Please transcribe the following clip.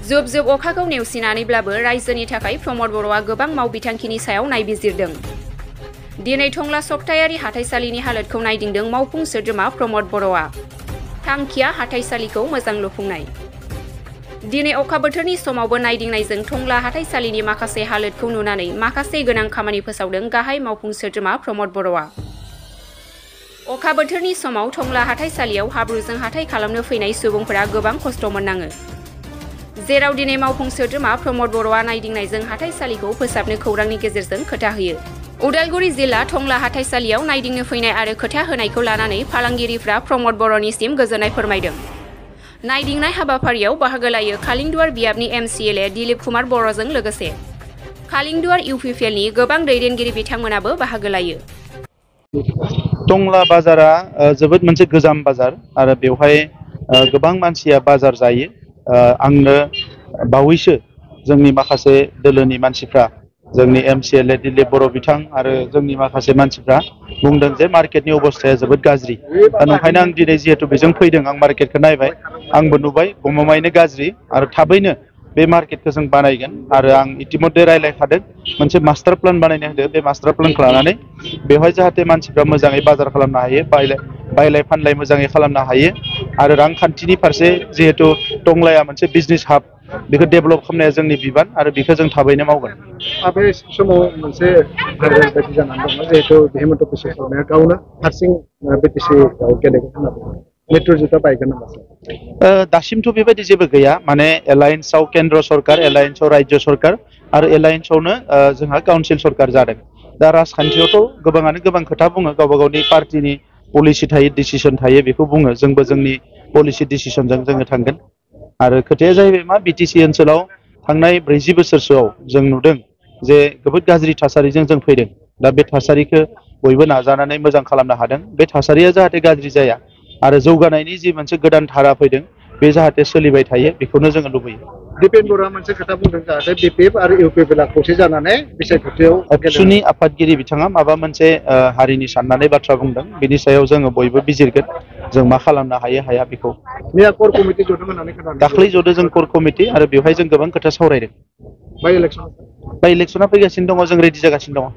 जुब जुब अखाखौ नेवसिनानैब्लाबो रायजोनि थाखाय प्रमद बर'आ गोबां मावबिथांखिनि सायाव नायबिजिरदों। दिनै टंला सप्तायारि हाथाइसालिनि हालोदखौ नायदिंदों मावफुं सोद्रोमा प्रमद बर'आ। थांखिया हाथाइसालिखौ मोजां लुफुंनाय। दिनै अखा बोथोरनि समावबो नायदिंनायजों टंला हाथाइसालिनि माखासे हालोदखौ नुनानै माखासे गोनां खामानि फोसावदों गाहाय मावफुं सोद्रोमा प्रमद बर'आ। अखा बोथोरनि समाव टंला हाथाइसालियाव हाब्रुजों हाथाइ खालामनो फैनाय सुबुंफोरा गोबां खस्थ' मोननाङो। जेराव दिनै मावफुं सोद्रोमा प्रमद बर'आ नायदिंनायजों हाथाइसालिखौ फोसाबनो खौरांनि गेजेरजों खोथा होयो। उदालगुरि जिल्ला टंला हाथाइसालियाव नायदिंनो फैनाय आरो खोथा होनायखौ लानानै फालांगिरिफ्रा प्रमद बर'निसिम गोजोननाय फोरमायदों। नायदिंनाय हाबाफारियाव बाहागो लायो कालिंदुवार बियाबनि MCLA दिलीप कुमार बर'जों लोगोसे कालिंदुवार UPPLनि गोबां दैदेनगिरि बिथांमोनाबो बाहागो लायो। टंला बाजारा जोबोद मोनसे गोजाम बाजार आरो बेवहाय गोबां मानसिया बाजार जायो। आंनो बावैसो जोंनि माखासे दोलोनि मानसिफ्रा जोंनि MCLA दिलीप बर' बिथां आरो जोंनि माखासे मानसिफ्रा बुंदों जे मार्केटनि अबस्थाया जोबोद गाज्रि। नंखायनो आं दिनै जिहेतु बेजों फैदों, आं मार्केटखौ नायबाय, आंबो नुबाय गमामायैनो गाज्रि आरो थाबैनो बे मार्केटखौ जों बानायगोन आरो आं इतिमध्य रायज्लायखादों मोनसे मास्टार प्लेन बानायनो होदों। बे मास्टार प्लेनखौ लानानै बेवहाय जाहाथे मानसिफ्रा मोजाङै बाजार खालामनो हायो, बायलाय फानलाय मोजाङै खालामनो हायो आरो रांखान्थिनि फारसे जिहेतु टंलाया मोनसे बिजनेस हाब, बेखौ डेभेलप खालामनाया जोंनि बिबान आरो बेखौ जों थाबैनो मावगोन। बे समाव मोनसे भाइरेल बायदि जानानै दङ जिहेतु हेमन्त बिश्व शर्माया गावनो हारसिं BTC-आव गेलेगोन होनना बुङो। मेट्र'जिटआ बायगोन नामा सार? दासिमथ' बेबायदि जेबो गैया। माने एलायन्सआव केन्द्र सरकार, एलायन्सआव रायजो सरकार आरो एलायन्सआवनो जोंहा काउन्सिल सरकार जादों। दा राजखान्थियावथ' गोबाङानो गोबां खोथा बुङो, गावबा गावनि पार्टिनि पलिसि थायो, डिसिसन थायो, बेखौ बुङो। जोंबो जोंनि पलिसि डिसिसनजों जोङो थांगोन आरो खोथाया जाहैबाय मा, BTC ओनसोलाव थांनाय 40 बोसोरसोआव जों नुदों जे जोबोद गाज्रि थासारिजों जों फैदों। दा बे थासारिखौ बयबो नाजानानै मोजां खालामनो हादों। बे थासारिया जाहाथे गाज्रि जाया आरो जौगानायनि जि मोनसे गोदान धारा फैदों बे जाहाथे सोलिबाय थायो, बेखौनो जोङो लुबैयो। दिपेन बर'आ मोनसे खोथा बुंदों, जाहाथे BPF आरो UPPLआ खौसे जानानै बिसायख'थियाव एबसुनि आफादगिरि बिथाङा माबा मोनसे हारिनि साननानै बाथ्रा बुंदों। बिनि सायाव जोङो बयबो बिजिरगोन, जों मा खालामनो हायो हाया बेखौ। मैया कर कमिटि जदों होननानै खोनादों। दाख्लै जदों जों कर कमिटि आरो बेवहाय जों गोबां खोथा सावरायदों। बाइ इलेक्सना फैगासिनो दङ, जों रेडि जागासिनो दङ।